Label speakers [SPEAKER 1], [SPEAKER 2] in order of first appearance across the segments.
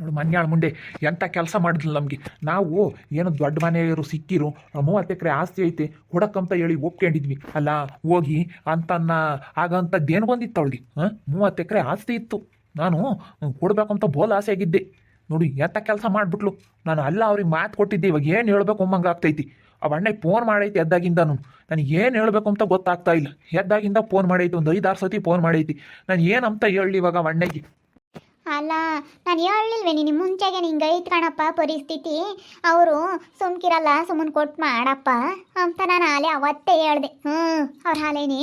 [SPEAKER 1] ನೋಡು ಮನ್ಯಾಳ ಮುಂದೆ ಎಂಥ ಕೆಲಸ ಮಾಡಿದ್ಲು ನಮಗೆ. ನಾವು ಏನೋ ದೊಡ್ಡ ಮನೆಯವರು ಸಿಕ್ಕಿರು 30 ಎಕರೆ ಆಸ್ತಿ ಐತೆ ಕೊಡಕ್ಕಂತ ಹೇಳಿ ಒಪ್ಕೊಂಡಿದ್ವಿ ಅಲ್ಲ. ಹೋಗಿ ಅಂತನ್ನ ಆಗಂಥದ್ದೇನು ಬಂದಿತ್ತು ಅವಳಿಗೆ. 30 ಎಕರೆ ಆಸ್ತಿ ಇತ್ತು. ನಾನು ಕೊಡ್ಬೇಕಂತ ಬೋಲ್ ಆಸೆ ಆಗಿದ್ದೆ. ನೋಡಿ ಎಂಥ ಕೆಲಸ ಮಾಡಿಬಿಟ್ಲು. ನಾನು ಅಲ್ಲ ಅವ್ರಿಗೆ ಮಾತು ಕೊಟ್ಟಿದ್ದೆ. ಇವಾಗ ಏನು ಹೇಳ್ಬೇಕು ಅಂಬಂಗೆ ಆಗ್ತೈತಿ. ಆ ಅಣ್ಣಗೆ ಫೋನ್ ಮಾಡೈತಿ ಎದ್ದಾಗಿಂದನು. ನನಗೆ ಏನು ಹೇಳಬೇಕು ಅಂತ ಗೊತ್ತಾಗ್ತಾ ಇಲ್ಲ. ಎದ್ದಾಗಿಂದ ಫೋನ್ ಮಾಡೈತಿ, ಒಂದು 5-6 ಸತಿ ಫೋನ್ ಮಾಡೈತಿ. ನಾನು ಏನಂತ ಹೇಳಲಿ ಇವಾಗ ಅಣ್ಣಗೆ.
[SPEAKER 2] ಅಲ್ಲ ನಾನು ಹೇಳಿಲ್ವೇ ನಿನ್ನ ಮುಂಚೆಗೆ ನಿಂಗೆ ಐತ್ ಕಣಪ್ಪ ಪರಿಸ್ಥಿತಿ. ಅವರು ಸುಮ್ಕಿರಲ್ಲ, ಸುಮ್ಮನೆ ಕೊಟ್ಟು ಮಾಡಪ್ಪ ಅಂತ ನಾನು ಹಾಲೆ ಅವತ್ತೇ ಹೇಳ್ದೆ. ಅವ್ರ ಹಾಲೇನಿ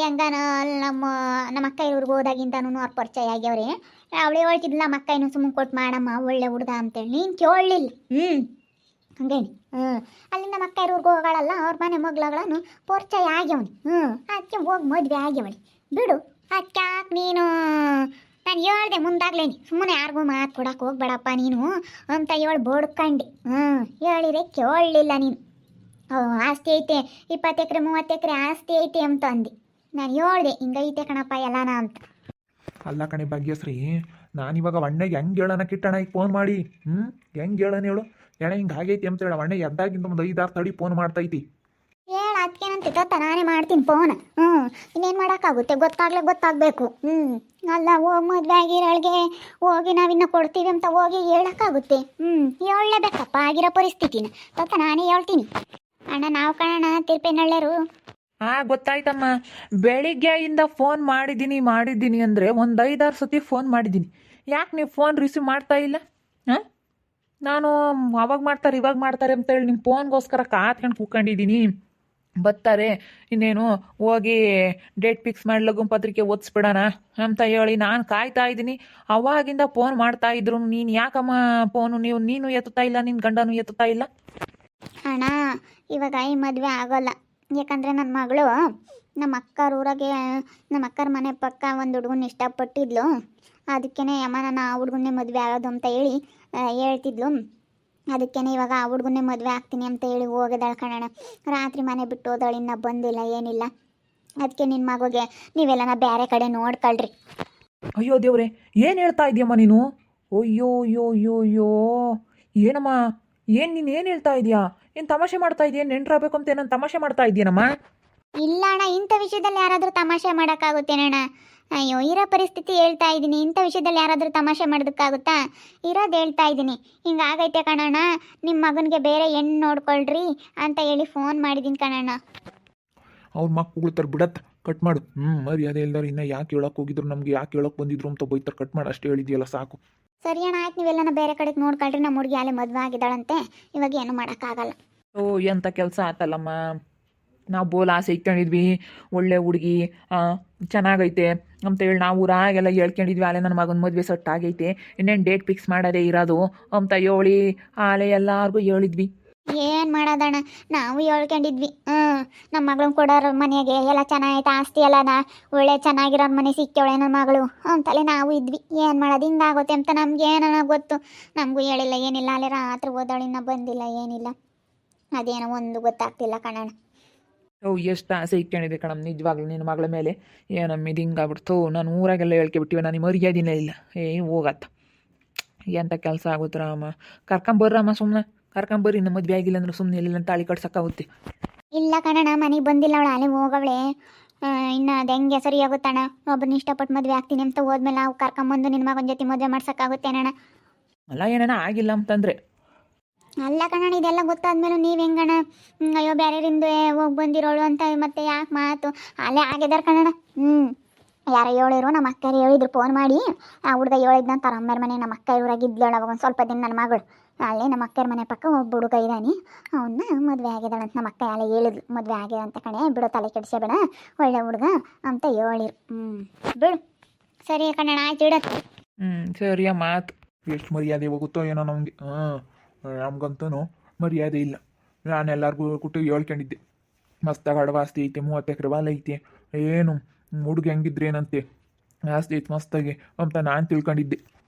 [SPEAKER 2] ಹೆಂಗನ ನಮ್ಮ ಅಕ್ಕ ಇವ್ರಿಗೆ ಹೋದಾಗಿಂತನೂ ಅವ್ರ ಪರಿಚಯ ಆಗ್ಯವ್ರೆ. ಅವಳೇ ಹೇಳ್ತಿದ್ಲ ನಮ್ಮ ಅಕ್ಕ ಇನ್ನೂ ಸುಮ್ಮನೆ ಕೊಟ್ಟು ಮಾಡಮ್ಮ ಒಳ್ಳೆ ಹುಡುಗ ಅಂತೇಳಿ. ನೀನು ಕೇಳಲಿಲ್ಲ. ಹಂಗೇನಿ ಅಲ್ಲಿಂದ ನಮ್ಮ ಅಕ್ಕ ಇವ್ರಿಗೆ ಹೋಗಳಲ್ಲ, ಅವ್ರ ಮನೆ ಮಗ್ಳಗಳನ್ನು ಪರಿಚಯ ಆಗ್ಯವನಿ. ಅದಕ್ಕೆ ಹೋಗಿ ಮದುವೆ ಆಗ್ಯವಳಿ. ಬಿಡು ಅದಕ್ಯಾಕೆ ನೀನು ನಾನು ಹೇಳ್ದೆ ಮುಂದಾಗ್ಲೇನಿ. ಸುಮ್ಮನೆ ಯಾರಿಗೂ ಮಾತು ಕೊಡಕ್ಕೆ ಹೋಗ್ಬೇಡಪ್ಪ ನೀನು ಅಂತ ಹೇಳಿ ಬೋಡ್ಕಂಡು. ಹೇಳಿದ್ರೆ ಕೇಳಲಿಲ್ಲ ನೀನು. ಆಸ್ತಿ ಐತೆ 20 ಎಕರೆ 30 ಎಕರೆ ಆಸ್ತಿ ಐತೆ ಅಂತ ಅಂದು ನಾನು ಹೇಳ್ದೆ ಹಿಂಗೈತೆ ಕಣಪ್ಪ ಎಲ್ಲಾನ ಅಂತ.
[SPEAKER 1] ಅಲ್ಲ ಕಣೆ ಭಾಗ್ಯಶ್ರೀ, ನಾನಿವಾಗ ಅಣ್ಣಗೆ ಹೆಂಗೆ ಹೇಳೋಣ ಕಿಟ್ಟಣ ಈಗ ಫೋನ್ ಮಾಡಿ. ಹೆಂಗೆ ಹೇಳೋಣ ಹೇಳು. ಎಣ ಹಿಂಗೆ ಆಗೈತಿ ಅಂತ ಹೇಳ. ಅಣ್ಣ ಎದ್ದಾಗಿಂದ ಒಂದು 5-6 ತಡಿ ಫೋನ್ ಮಾಡ್ತೈತಿ.
[SPEAKER 2] ಹೇಳ ಅದಕ್ಕೇನಂತ ತತ್ತ ನಾನೇ ಮಾಡ್ತೀನಿ ಫೋನ್. ಇನ್ನೇನು ಮಾಡೋಕ್ಕಾಗುತ್ತೆ, ಗೊತ್ತಾಗಬೇಕು. ಅಲ್ಲ ಹೋಗಿ ಮದುವೆ ಆಗಿರೋಳಿಗೆ ಹೋಗಿ ನಾವಿನ್ನ ಕೊಡ್ತೀವಿ ಅಂತ ಹೋಗಿ ಹೇಳೋಕ್ಕಾಗುತ್ತೆ. ಹೇಳಲೇಬೇಕಪ್ಪ ಆಗಿರೋ ಪರಿಸ್ಥಿತಿನ. ತತ್ತ ನಾನೇ ಹೇಳ್ತೀನಿ. ಅಣ್ಣ ನಾವು ಕಣಣ್ಣ ತಿರುಪೇನಳ್ಳೆರು.
[SPEAKER 3] ಗೊತ್ತಾಯ್ತಮ್ಮ. ಬೆಳಿಗ್ಗೆಯಿಂದ ಫೋನ್ ಮಾಡಿದ್ದೀನಿ ಅಂದರೆ ಒಂದು 5-6 ಸತಿ ಫೋನ್ ಮಾಡಿದ್ದೀನಿ. ಯಾಕೆ ನೀವು ಫೋನ್ ರಿಸೀವ್ ಮಾಡ್ತಾ ಇಲ್ಲ? ನಾನು ಅವಾಗ ಮಾಡ್ತಾರೆ ಇವಾಗ ಮಾಡ್ತಾರೆ ಅಂತೇಳಿ ನಿಮ್ಮ ಫೋನ್ಗೋಸ್ಕರ ಕಾತ್ಕೊಂಡು ಕೂತ್ಕೊಂಡಿದ್ದೀನಿ. ಬರ್ತಾರೆ ಇನ್ನೇನು ಹೋಗಿ ಡೇಟ್ ಫಿಕ್ಸ್ ಮಾಡಿ ಲಘು ಪತ್ರಿಕೆ ಓದಿಸ್ಬಿಡೋಣ ಅಂತ ಹೇಳಿ ನಾನು ಕಾಯ್ತಾ ಇದ್ದೀನಿ. ಅವಾಗಿಂದ ಫೋನ್ ಮಾಡ್ತಾ ಇದ್ರು. ನೀನು ಯಾಕಮ್ಮ ಫೋನು ನೀನು ಎತ್ತುತ್ತಾ ಇಲ್ಲ, ನಿನ್ನ ಗಂಡನೂ ಎತ್ತುತ್ತಾ ಇಲ್ಲ?
[SPEAKER 2] ಅಣ್ಣ ಇವಾಗ ಈ ಮದುವೆ ಆಗೋಲ್ಲ. ಯಾಕಂದರೆ ನನ್ನ ಮಗಳು ನಮ್ಮ ಅಕ್ಕರ ಊರಾಗೆ ನಮ್ಮ ಅಕ್ಕರ ಮನೆ ಪಕ್ಕ ಒಂದು ಹುಡುಗನ ಇಷ್ಟಪಟ್ಟಿದ್ಲು. ಅದಕ್ಕೇ ಅಮ್ಮ ನಾನು ಆ ಹುಡುಗನ್ನೇ ಮದುವೆ ಆಗೋದು ಅಂತ ಹೇಳಿ ಹೇಳ್ತಿದ್ಲು. ಅದಕ್ಕೇ ಇವಾಗ ಆ ಹುಡುಗನ್ನೇ ಮದುವೆ ಆಗ್ತೀನಿ ಅಂತ ಹೇಳಿ ಹೋಗಿದ್ದಾಳೆ ಕಣಣ್ಣ. ರಾತ್ರಿ ಮನೆ ಬಿಟ್ಟು ಹೋದಳು, ಇನ್ನೂ ಬಂದಿಲ್ಲ ಏನಿಲ್ಲ. ಅದಕ್ಕೆ ನಿನ್ನ ಮಗುಗೆ ನೀವೆಲ್ಲನ ಬೇರೆ ಕಡೆ ನೋಡ್ಕೊಳ್ರಿ.
[SPEAKER 3] ಅಯ್ಯೋ ದೇವ್ರೆ, ಏನು ಹೇಳ್ತಾ ಇದೆಯಮ್ಮ ನೀನು? ಅಯ್ಯೋ ಅಯ್ಯೋ ಅಯ್ಯೋ ಅಯ್ಯೋ ಏನಮ್ಮ, ನೀನು ಏನು ಹೇಳ್ತಾ ಇದೆಯಾ? ಏನು ತಮಾಷೆ ಮಾಡ್ತಾ ಇದೆಯಾ? ನೆಂಟ್ರಾಗಬೇಕು ಅಂತ ಏನೋ ತಮಾಷೆ ಮಾಡ್ತಾ ಇದೆಯೇನಮ್ಮ?
[SPEAKER 2] ಇಲ್ಲ ಅಣ್ಣ, ಇಂಥ ವಿಷಯದಲ್ಲಿ ಯಾರಾದರೂ ತಮಾಷೆ ಮಾಡೋಕ್ಕಾಗುತ್ತೇನಣ್ಣ? ಅಯ್ಯೋ ಇರೋ ಪರಿಸ್ಥಿತಿ ಹೇಳ್ತಾ ಇದ್ದೀನಿ. ಇಂಥ ವಿಷಯದಲ್ಲಿ ಯಾರಾದರೂ ತಮಾಷೆ ಮಾಡೋದಕ್ಕಾಗುತ್ತಾ? ಇರೋದು ಹೇಳ್ತಾ ಇದ್ದೀನಿ. ಹಿಂಗಾಗೈತೆ ಕಣಣ್ಣ, ನಿಮ್ಮ ಮಗನಿಗೆ ಬೇರೆ ಹೆಣ್ಣು ನೋಡ್ಕೊಳ್ರಿ ಅಂತ ಹೇಳಿ ಫೋನ್ ಮಾಡಿದ್ದೀನಿ ಕಣಣ್ಣ.
[SPEAKER 1] ಅವ್ರ ಮಕ್ಕಳು ಬಿಡತ್ತ ಕಟ್ ಮಾಡು. ಮರ್ಯಾದೆ ಇಲ್ದಾರೆ ಇನ್ನು ಯಾಕೆ ಹೇಳಕ್ಕೆ ಹೋಗಿದ್ರು, ನಮ್ಗೆ ಯಾಕೆ ಹೇಳಕ್ಕೆ ಬಂದಿದ್ರು ಅಂತ ಬೈತಾರೆ. ಕಟ್ ಮಾಡಿ ಅಷ್ಟೇ ಹೇಳಿದ್ಯಲ್ಲ ಸಾಕು.
[SPEAKER 2] ಸರಿ ಅಣ್ಣ ಆಯ್ತು, ನೀವೆಲ್ಲನ ಬೇರೆ ಕಡೆಗೆ ನೋಡ್ಕೊಳ್ರಿ. ನಮ್ಮ ಹುಡುಗಿ ಅಲ್ಲೇ ಮದುವೆ ಆಗಿದ್ದಾಳಂತೆ. ಇವಾಗ ಏನು ಮಾಡೋಕ್ಕಾಗಲ್ಲ.
[SPEAKER 3] ಎಂಥ ಕೆಲಸ ಆತಲ್ಲಮ್ಮ. ನಾವು ಬೋಲ್ ಆಸೆ ಇಟ್ಕೊಂಡಿದ್ವಿ, ಒಳ್ಳೆ ಹುಡುಗಿ ಚೆನ್ನಾಗೈತೆ ಅಂತೇಳಿ ನಾವು ಊರಾಗೆಲ್ಲ ಹೇಳ್ಕೊಂಡಿದ್ವಿ. ಆಲೆ ನನ್ನ ಮಗನ ಮದುವೆ ಸೆಟ್ ಆಗೈತೆ, ಇನ್ನೇನು ಡೇಟ್ ಫಿಕ್ಸ್ ಮಾಡೋದೇ ಇರೋದು ಅಂತ ಹೇಳಿ ಆಲೆ ಎಲ್ಲರಿಗೂ ಹೇಳಿದ್ವಿ.
[SPEAKER 2] ಏನು ಮಾಡೋದಣ್ಣ, ನಾವು ಹೇಳ್ಕೊಂಡಿದ್ವಿ. ನಮ್ಮ ಮಗಳನ್ನ ಕೊಡೋರ ಮನೆಗೆ ಎಲ್ಲ ಚೆನ್ನಾಗೈತೆ, ಆಸ್ತಿ ಎಲ್ಲ ಒಳ್ಳೆ ಚೆನ್ನಾಗಿರೋ ಮನೆ ಸಿಕ್ಕವಳೆ ನನ್ನ ಮಗಳು ಅಂತಲೇ ನಾವು ಇದ್ವಿ. ಏನು ಮಾಡೋದು, ಹಿಂಗಾಗುತ್ತೆ ಅಂತ ನಮ್ಗೆ ಏನೋ ಗೊತ್ತು. ನಮಗೂ ಹೇಳಿಲ್ಲ ಏನಿಲ್ಲ. ಅಲ್ಲೇ ರಾತ್ರಿ ಓದೋಳಿನ್ನ ಬಂದಿಲ್ಲ ಏನಿಲ್ಲ. ಅದೇನೋ ಒಂದು ಗೊತ್ತಾಗ್ತಿಲ್ಲ ಕಣಣ್ಣ.
[SPEAKER 3] ಎಷ್ಟು ಆಸೆ ಇಟ್ಕೊಂಡಿದ್ದೆ ಕಣಮ್ಮ ನಿಜವಾಗ್ಲೂ ನಿನ್ನ ಮಗಳ ಮೇಲೆ. ಏನಮ್ಮ ಇದು ಹಿಂಗಾಗ್ಬಿಡ್ತು. ನಾನು ಊರಾಗೆಲ್ಲ ಹೇಳ್ಕೊಬಿಟ್ಟಿವೆ, ನನಗೆ ಮರ್ಯಾದಿನೇ ಇಲ್ಲ. ಹೋಗತ್ತ ಎಂಥ ಕೆಲಸ ಆಗುತ್ತಮ್ಮ. ಕರ್ಕೊಂಬರ್ರಮ್ಮ, ಸುಮ್ಮನೆ ಕರ್ಕೊಂಬರ್ರಿ. ಇನ್ನು ಮದುವೆ ಆಗಿಲ್ಲ ಅಂದ್ರೆ ಸುಮ್ಮನೆ ಇಲ್ಲ ತಾಳಿ ಕಟ್ಸೋಕ್ಕಾಗುತ್ತೆ.
[SPEAKER 2] ಇಲ್ಲ ಕಣಣ್ಣ, ಮನೆಗೆ ಬಂದಿಲ್ಲ ಅವಳು, ಅಲ್ಲೇ ಹೋಗವಳೆ. ಇನ್ನು ಅದು ಹೆಂಗೆ ಸರಿ ಆಗುತ್ತಣ್ಣ? ಒಬ್ಬನ ಇಷ್ಟಪಟ್ಟು ಮದುವೆ ಆಗ್ತೀನಿ ಅಂತ ಹೋದ್ಮೇಲೆ ನಾವು ಕರ್ಕೊಂಬಂದು ನಿನ್ನ ಮಗನ ಜೊತೆ ಮದುವೆ ಮಾಡ್ಸೋಕ್ಕಾಗುತ್ತೇನಣ್ಣ?
[SPEAKER 3] ಅಲ್ಲ ಏನೇನ ಆಗಿಲ್ಲ ಅಂತಂದರೆ.
[SPEAKER 2] ಅಲ್ಲ ಕಣಣ್ಣ, ಇದೆಲ್ಲ ಗೊತ್ತಾದ್ಮೇಲೆ ನೀವು ಹೆಂಗಣ್ಣ? ಅಯ್ಯೋ ಬೇರೆಯಿಂದ ಹೋಗಿ ಬಂದಿರೋಳು ಅಂತ ಮತ್ತೆ ಯಾಕೆ ಮಾತು? ಅಲ್ಲೇ ಆಗಿದ್ದಾರೆ ಕಣಣ್ಣ. ಯಾರೋ ಹೇಳಿರು, ನಮ್ಮ ಅಕ್ಕರು ಹೇಳಿದ್ರು ಫೋನ್ ಮಾಡಿ. ಆ ಹುಡುಗ ಹೇಳಿದ್ನಂತ ಅವ್ರ ಅಮ್ಮರ ಮನೆ ನಮ್ಮ ಅಕ್ಕ ಇವ್ರಾಗಿದ್ಲೇಳು ಅವಾಗ ಒಂದು ಸ್ವಲ್ಪ ದಿನ. ನನ್ನ ಮಗಳು ಅಲ್ಲೇ ನಮ್ಮ ಅಕ್ಕರ ಮನೆ ಪಕ್ಕ ಒಬ್ಬ ಹುಡುಗ ಇದ್ದಾನೆ, ಅವನ್ನ ಮದುವೆ ಆಗಿದ್ದಾಳಂತ ನಮ್ಮ ಅಕ್ಕ ಎಲ್ಲ ಹೇಳಿದ್ಲು. ಮದುವೆ ಆಗಿದಂತ ಕಣೆ, ಬಿಡೋ ತಲೆ ಕೆಡಿಸಬೇಡ, ಒಳ್ಳೆ ಹುಡುಗ ಅಂತ ಹೇಳಿರು. ಬಿಡು ಸರಿ ಕಣಣ್ಣ, ಆಯ್ತು ಇಡತ್ತೆ.
[SPEAKER 3] ಸರಿಯ ಮಾತು.
[SPEAKER 1] ಎಷ್ಟು ಮರ್ಯಾದೆ ಹೋಗುತ್ತೋ ಏನೋ ನಮಗೆ. ನಮ್ಗಂತೂ ಮರ್ಯಾದೆ ಇಲ್ಲ. ನಾನು ಎಲ್ಲರಿಗೂ ಕೊಟ್ಟು ಹೇಳ್ಕೊಂಡಿದ್ದೆ, ಮಸ್ತಾಗಿ ಆಸ್ತಿ ಐತೆ, 30 ಎಕರೆ ಹೊಲ ಐತೆ, ಏನು ಹುಡುಗ ಹೆಂಗಿದ್ರೆ ಏನಂತೆ ಆಸ್ತಿ ಐತೆ ಮಸ್ತಾಗಿ ಅಂತ ನಾನು ತಿಳ್ಕೊಂಡಿದ್ದೆ.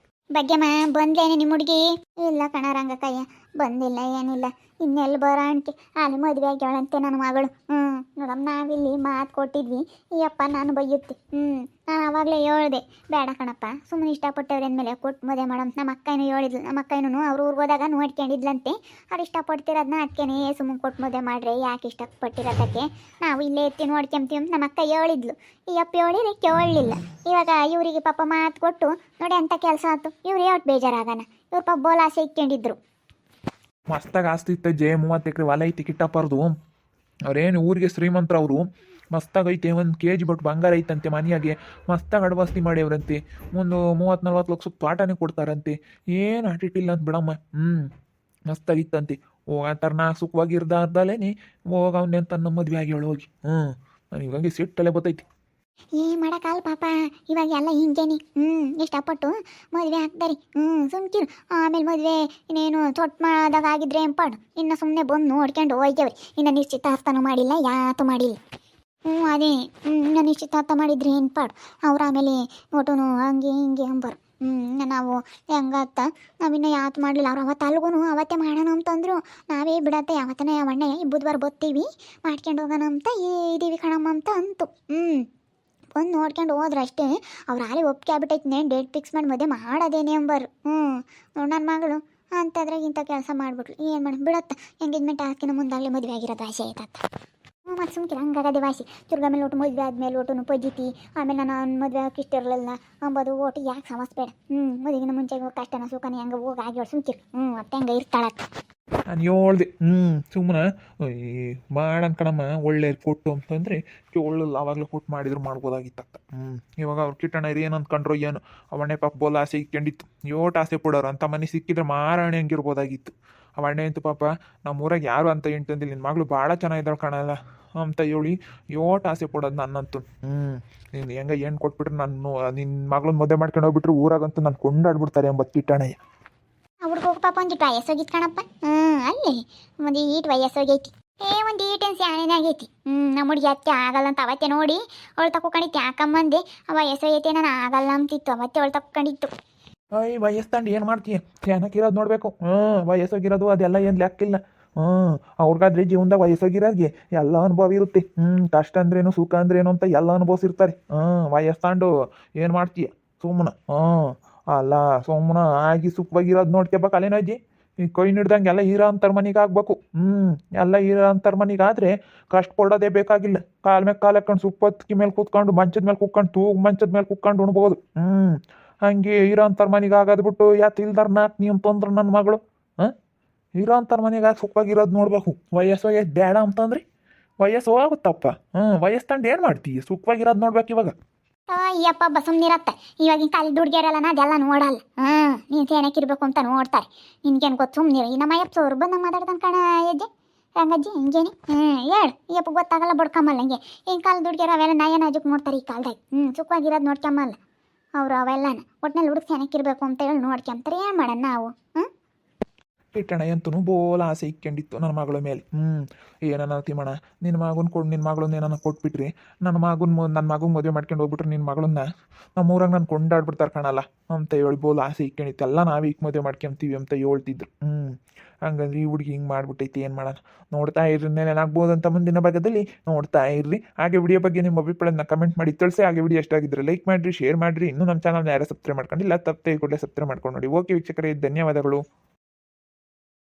[SPEAKER 2] ಬಗ್ಗೆಮ್ಮ ಬಂದ್ಲೇನೆ ನಿಮ್ಮ ಹುಡುಗಿ? ಇಲ್ಲ ಕಣ ರಂಗಕ್ಕಯ್ಯ, ಬಂದಿಲ್ಲ ಏನಿಲ್ಲ. ಇನ್ನೆಲ್ಲಿ ಬರಾಣಿಕೆ ಅಲ್ಲಿ ಮದುವೆ ಆಗ್ಯಾಳಂತೆ ನನ್ನ ಮಗಳು. ನೋಡಮ್ಮ, ನಾವಿಲ್ಲಿ ಮಾತು ಕೊಟ್ಟಿದ್ವಿ, ಈ ಅಪ್ಪ ನಾನು ಬೈಯುತ್ತೆ. ನಾನು ಆವಾಗಲೇ ಹೇಳ್ದೆ, ಬೇಡ ಕಣಪ್ಪ, ಸುಮ್ಮನೆ ಇಷ್ಟಪಟ್ಟವ್ರೆ ಅಂದಮೇಲೆ ಕೊಟ್ಟು ಮದುವೆ ಮಾಡಮ್. ನಮ್ಮ ಅಕ್ಕನೂ ಹೇಳಿದ್ಲು, ನಮ್ಮ ಅಕ್ಕನೂ ಅವ್ರ ಊರಿಗೆ ಹೋದಾಗ ನೋಡ್ಕೊಂಡಿದ್ಲಂತೆ. ಅವ್ರು ಇಷ್ಟಪಡ್ತಿರೋದನ್ನ ಅದಕ್ಕೇನೆ ಸುಮ್ಮನೆ ಕೊಟ್ಟು ಮದುವೆ ಮಾಡ್ರೆ, ಯಾಕೆ ಇಷ್ಟಪಟ್ಟಿರೋದಕ್ಕೆ ನಾವು ಇಲ್ಲೇ ಎತ್ತಿ ನೋಡ್ಕೊಂತೀವಿ ನಮ್ಮ ಅಕ್ಕ ಹೇಳಿದ್ಲು. ಈ ಅಪ್ಪ ಹೇಳಿದ್ರೆ ಕೇಳಲಿಲ್ಲ. ಇವಾಗ ಇವರಿಗೆ ಪಾಪ ಮಾತು ಕೊಟ್ಟು ನೋಡಿ ಅಂಥ ಕೆಲಸ ಆಯ್ತು. ಇವ್ರು ಯಾವತ್ತು ಬೇಜಾರಾಗಣ, ಇವ್ರು ಪಾಪ ಬೋಲ್ ಆಸೆ ಇಟ್ಕೊಂಡಿದ್ರು.
[SPEAKER 1] ಮಸ್ತಾಗ ಆಸ್ತಿ ಇತ್ತು, 30 ಎಕರೆ ಹೊಲ ಐತಿ ಕಿಟ್ಟಪ್ಪರ್ದು. ಅವ್ರೇನು ಊರಿಗೆ ಶ್ರೀಮಂತರ ಅವರು. ಮಸ್ತಾಗ ಐತೆ, 1 kg ಬಟ್ ಬಂಗಾರ ಐತಂತೆ ಮನೆಯಾಗೆ. ಮಸ್ತಾಗ ಅಡವಾಸ್ತಿ ಮಾಡ್ಯವ್ರಂತೆ. ಒಂದು 30-40 ಲಕ್ಷ ತೋಟನೇ ಕೊಡ್ತಾರಂತೆ. ಏನು ಆಟಿಟ್ಟಿಲ್ಲ ಅಂತ ಬಿಡಮ್ಮ. ಮಸ್ತಾಗಿತ್ತಂತೆ. ಹೋಗಂತಾರ, ನಾ ಸುಖವಾಗಿರ್ದಾರ್ದಲೇನೆ ಹೋಗ ಅವನ್ನೆಂತ ನಮ್ಮ ಮದುವೆ ಆಗಿ ಹೋಗಿ. ನನಗೆ ಇವಾಗ ಸಿಟ್ಟಲ್ಲೇ ಬತ್ತೈತಿ.
[SPEAKER 2] ಮಾಡೋಕ್ಕಲ್ಲ ಪಾಪ, ಇವಾಗ ಎಲ್ಲ ಹಿಂಗೇನಿ. ಇಷ್ಟಪಟ್ಟು ಮದುವೆ ಹಾಕ್ದಾರಿ. ಸುಮ್ಕಿರು, ಆಮೇಲೆ ಮದುವೆ ಇನ್ನೇನು ತೊಟ್ಟು ಮಾಡೋದಾಗ ಆಗಿದ್ರೆ ಎಂಪಾಡು. ಇನ್ನು ಸುಮ್ಮನೆ ಬಂದು ನೋಡ್ಕೊಂಡು ಹೋಗ್ಯವ್ರಿ. ಇನ್ನು ನಿಶ್ಚಿತಾರ್ಥನೂ ಮಾಡಿಲ್ಲ, ಯಾತು ಮಾಡಿಲ್ಲ. ಅದೇ ಇನ್ನು ನಿಶ್ಚಿತಾರ್ಥ ಮಾಡಿದ್ರೆ ಏನು ಪಾಡು. ಅವ್ರು ಆಮೇಲೆ ನೋಟುನು ಹಂಗೆ ಹಿಂಗೆ ಅಂಬರು. ನಾವು ಹೆಂಗತ್ತ ನಾವಿನ್ನು ಯಾವತ್ತು ಮಾಡಲಿಲ್ಲ. ಅವ್ರು ಅವತ್ತು ಅಲ್ಗೂ ಅವತ್ತೇ ಮಾಡೋಣ ಅಂತಂದರು. ನಾವೇ ಬಿಡತ್ತೆ ಯಾವತ್ತನೇ ಅವಣ್ಣೆ ಬುಧವಾರ ಬರ್ತೀವಿ ಮಾಡ್ಕೊಂಡು ಹೋಗೋಣ ಅಂತ ಇದೀವಿ ಕಣಮ್ಮ ಅಂತ ಅಂತು. ಬಂದು ನೋಡ್ಕೊಂಡು ಹೋದ್ರೆ ಅಷ್ಟೇ. ಅವ್ರು ಅಲ್ಲಿ ಒಪ್ಪಿಗೆ ಆಗ್ಬಿಟ್ಟೈತೆ, ಡೇಟ್ ಫಿಕ್ಸ್ ಮಾಡಿ ಮದುವೆ ಮಾಡೋದೇನೆ ಅಂಬರು. ನೋಡಿ ನನ್ನ ಮಗಳು ಅಂತದ್ರಾಗ ಇಂಥ ಕೆಲಸ ಮಾಡಿಬಿಟ್ಲು. ಏನು ಮಾಡಿ ಬಿಡತ್ತ, ಎಂಗೇಜ್ಮೆಂಟ್ ಹಾಕಿನ ಮುಂದಾಗಲೇ ಮದುವೆ ಆಗಿರೋದು ಆಸೆ ಆಯ್ತತ್ತ. ಮತ್ತು ಸುಮ್ಕಿರ ಹಂಗಾಗದೆ ವಾಸಿ. ತಿರ್ಗ ಮೇಲೆ ಒಟ್ಟು ಮದುವೆ ಆದಮೇಲೆ ಒಟ್ಟು ಪಜ್ಜಿತಿ, ಆಮೇಲೆ ನಾನು ಮದುವೆ ಹಾಕಿ ಇಷ್ಟ ಇರಲಿಲ್ಲ ಅಂಬೋದು. ಓಟು ಯಾಕೆ ಸಮಸ್ಯೆ ಬೇಡ. ಮದುವೆಗಿನ ಮುಂಚೆ ಕಷ್ಟನ ಸುಖನ ಹೆಂಗೆ ಹೋಗಿ ಆಗಿ ಸುಮ್ಕಿರು. ಮತ್ತೆ ಹಂಗೆ ಇರ್ತಾಳತ್ತ.
[SPEAKER 1] ನಾನು ಹೇಳ್ದೆ ಸುಮ್ಮನೆ ಮಾಡನ್ ಕಣಮ್ಮ, ಒಳ್ಳೆ ಕೊಟ್ಟು ಅಂತಂದರೆ ಒಳ್ಳೆ ಆವಾಗಲೇ ಕೊಟ್ಟು ಮಾಡಿದ್ರು ಮಾಡ್ಬೋದಾಗಿತ್ತಕ್ಕ. ಇವಾಗ ಅವ್ರು ಕಿಟ್ಟಣ ಏನು ಅಂದ್ಕೊಂಡ್ರು ಏನು, ಅವಣ್ಣೆ ಪಾಪ ಬೋಲ ಆಸೆ ಇಕ್ಕೊಂಡಿತ್ತು. ಯೋಟ್ ಆಸೆ ಪಡೋರು ಅಂತ ಮನೆ ಸಿಕ್ಕಿದ್ರೆ ಮಾರಾಣಿ ಹಂಗಿರ್ಬೋದಾಗಿತ್ತು. ಅವಣ್ಣೆ ಅಂತೂ ಪಾಪ ನಮ್ಮೂರಾಗ ಯಾರು ಅಂತ ಎಂಟಂದಿಲ್ಲ, ನಿನ್ನ ಮಗಳು ಭಾಳ ಚೆನ್ನಾಗಿದ್ದಾಳೆ ಕಣಲ್ಲ ಅಂತ ಹೇಳಿ ಯೋಟ್ ಆಸೆ ಪಡೋದು ನನ್ನಂತೂ. ನೀನು ಹೆಂಗೆ ಏನು ಕೊಟ್ಬಿಟ್ರೆ ನಾನು ನಿನ್ನ ಮಗಳನ್ನ ಮದುವೆ ಮಾಡ್ಕೊಂಡು ಹೋಗ್ಬಿಟ್ರೆ ಊರಾಗಂತೂ ನಾನು ಕೊಂಡಾಡ್ಬಿಡ್ತಾರೆ ಎಂಬತ್ತು ಕಿಟ್ಟಣಯ್ಯ.
[SPEAKER 2] ಹುಡುಗ ಹೋಗಿ ಪಾಪ ಒಂದಿಟ್ಟು ವಯಸ್ಸೋಗಿತ್ತು ಕಣಪ್ಪ. ಅಲ್ಲಿ ಒಂದು ಈಟ್ ವಯಸ್ಸೋಗೈತಿ. ಒಂದು ಈಟೇನು ಸ್ಯಾನೇನೆ ಆಗೈತಿ. ನಮ್ಮ ಹುಡುಗಿ ಅತ್ತೆ ಆಗಲ್ಲ ಅಂತ ಅವತ್ತೇ ನೋಡಿ ಅವಳು ತಕ್ಕೊಂಡಿತ್ತು. ಯಾಕಮ್ಮಂದೆ ವಯಸ್ಸೋಗೈತೆ, ನಾನು ಆಗಲ್ಲ ಅಂತಿತ್ತು. ಅವತ್ತೇ ಅವಳು ತಕ್ಕೊಂಡಿತ್ತು.
[SPEAKER 1] ವಯಸ್ಸು ತಂಡು ಏನು ಮಾಡ್ತೀಯ, ಚೆನ್ನಾಗಿರೋದು ನೋಡಬೇಕು. ವಯಸ್ಸೋಗಿರೋದು ಅದೆಲ್ಲ ಏನು ಲೆಕ್ಕಿಲ್ಲ. ಅವ್ರಿಗಾದ್ರೆ ಜೀವನದಾಗ ವಯಸ್ಸೋಗಿರೋರಿಗೆ ಎಲ್ಲ ಅನುಭವ ಇರುತ್ತೆ. ಕಷ್ಟ ಅಂದ್ರೇನು ಸುಖ ಅಂದ್ರೇನು ಅಂತ ಎಲ್ಲ ಅನುಭವಿಸಿರ್ತಾರೆ. ವಯಸ್ಸು ತಂಡು ಏನು ಮಾಡ್ತೀಯ ಸುಮ್ಮನೆ. ಅಲ್ಲ ಸುಮ್ಮನೆ ಆಗಿ ಸುಖವಾಗಿರೋದು ನೋಡ್ಕೋಬೇಕು. ಅಲ್ಲೇನೋ ಅಜ್ಜಿ, ಈ ಕೈ ಹಿಡ್ದಂಗೆ ಎಲ್ಲ ಹೀರೋ ಅಂತರ ಮನೆಗೆ ಆಗ್ಬೇಕು. ಎಲ್ಲ ಹೀರೋ ಅಂತರ ಮನೆಗೆ ಆದರೆ ಕಷ್ಟ ಪಡೋದೇ ಬೇಕಾಗಿಲ್ಲ. ಕಾಲ ಮೇಲೆ ಕಾಲು ಹಾಕೊಂಡು ಸುಪ್ಪತ್ಕಿ ಮೇಲೆ ಕೂತ್ಕೊಂಡು ಮಂಚದ ಮೇಲೆ ಕೂತ್ಕೊಂಡು ಮಂಚದ ಮೇಲೆ ಕೂತ್ಕೊಂಡು ಉಣ್ಬೋದು. ಹಂಗೆ ಹೀರೋ ಅಂತರ ಮನೆಗೆ ಆಗೋದು ಬಿಟ್ಟು ಯಾತು ಇಲ್ದಾರ ನಾಲ್ಕು ನೀವು ಅಂತಂದ್ರೆ ನನ್ನ ಮಗಳು ಹೀರೋ ಅಂತರ ಮನೆಗೆ ಆಗಿ ಸುಖವಾಗಿರೋದು ನೋಡ್ಬೇಕು. ವಯಸ್ಸು ಬೇಡ ಅಂತಂದ್ರಿ ವಯಸ್ಸು ಆಗುತ್ತಪ್ಪ. ವಯಸ್ಸು ತಂಡು ಏನು ಮಾಡ್ತೀವಿ, ಸುಖವಾಗಿರೋದು ನೋಡ್ಬೇಕು ಇವಾಗ.
[SPEAKER 2] ಅಯ್ಯಪ್ಪ ಬಸುಮ್ನಿರತ್ತೆ. ಇವಾಗಿನ ಕಾಲಿ ದುಡ್ಗಿರಲ್ಲ ಅದೆಲ್ಲ ನೋಡಲ್ಲ. ನೀನು ಏನಕ್ಕಿರ್ಬೇಕು ಅಂತ ನೋಡ್ತಾರೆ. ನಿನ್ಗೇನು ಗೊತ್ತು, ಸುಮ್ಮನಿರು. ಈ ನಮ್ಮ ಅಯ್ಯಪ್ಪ ಸೋರು ಬಂದಂಗೆ ಮಾತಾಡ್ತಾನೆ ಕಣ ಅಜ್ಜಿ, ರಂಗಜ್ಜಿ ಹಿಂಗೇನಿ. ಹೇಳು, ಅಯ್ಯಪ್ಪ ಗೊತ್ತಾಗಲ್ಲ ಬಡ್ಕಮ್ಮಲ್ಲ. ಹಂಗೆ ಈಗಿನ ಕಾಲ ದುಡ್ಗಿರೋ ಅವೆಲ್ಲ ನಯನ ಅಜಕ್ಕೆ ನೋಡ್ತಾರೆ ಈ ಕಾಲದಾಗ. ಸುಖವಾಗಿರೋದು ನೋಡ್ಕೊಂಬಲ್ಲ ಅವರು ಅವೆಲ್ಲನ. ಒಟ್ಟಿನಲ್ಲಿ ಹುಡುಗ ಏನಕ್ಕಿರ್ಬೇಕು ಅಂತ ಹೇಳಿ ನೋಡ್ಕೊಂತಾರೆ. ಏನು ಮಾಡೋಣ ನಾವು.
[SPEAKER 1] ಇಟ್ಟಣ ಎಂತೂ ಬೋಲ ಆಸೆ ಇಕ್ಕೊಂಡಿತ್ತು ನನ್ನ ಮಗಳ ಮೇಲೆ. ಏನನ್ನ ತಿಮ್ಮಣ, ನಿನ್ನ ಮಗನ ಕೊಡು, ನಿನ್ನ ಮಗಳನ್ನ ಏನನ್ನ ಕೊಟ್ಬಿಟ್ರಿ, ನನ್ನ ಮಗನ ಮದುವೆ ಮಾಡ್ಕೊಂಡು ಹೋಗ್ಬಿಟ್ರೆ ನಿನ್ನ ಮಗಳನ್ನ ನಮ್ಮೂರಾಗ ನಾನು ಕೊಂಡಾಡ್ಬಿಡ್ತಾರೆ ಕಣಲ್ಲ ಅಂತ ಹೇಳಿ ಬೋಲ ಆಸೆ ಇಕ್ಕೊಂಡಿತ್ತು. ಎಲ್ಲ ನಾವೇ ಈಗ ಮದುವೆ ಮಾಡ್ಕೊಂತೀವಿ ಅಂತ ಹೇಳ್ತಿದ್ರು. ಹಂಗಂದ್ರೆ ಈ ಹುಡುಗಿ ಹಿಂಗೆ ಮಾಡ್ಬಿಟ್ಟೈತಿ, ಏನು ಮಾಡೋಣ. ನೋಡ್ತಾ ಇರ್ರಿ, ಏನಾಗ್ಬೋದು ಅಂತ ಮುಂದಿನ ಭಾಗದಲ್ಲಿ ನೋಡ್ತಾ ಇರ್ರಿ. ಹಾಗೆ ವಿಡಿಯೋ ಬಗ್ಗೆ ನಿಮ್ಮ ಅಭಿಪ್ರಾಯನ ಕಮೆಂಟ್ ಮಾಡಿ ತಿಳಿಸಿ. ಹಾಗೆ ವಿಡಿಯೋ ಎಷ್ಟಾಗಿದ್ರೆ ಲೈಕ್ ಮಾಡಿರಿ, ಶೇರ್ ಮಾಡಿರಿ. ಇನ್ನೂ ನಮ್ಮ ಚಾನಲ್ನ ಯಾರು ಸಬ್ಸ್ಕ್ರೈಬ್ ಮಾಡ್ಕೊಂಡಿಲ್ಲ, ತಪ್ಪೇ ಕೂಡಲೇ ಸಬ್ಸ್ಕ್ರೈಬ್ ಮಾಡ್ಕೊಂಡು ನೋಡಿ. ಓಕೆ ವೀಕ್ಷಕರೇ, ಧನ್ಯವಾದಗಳು.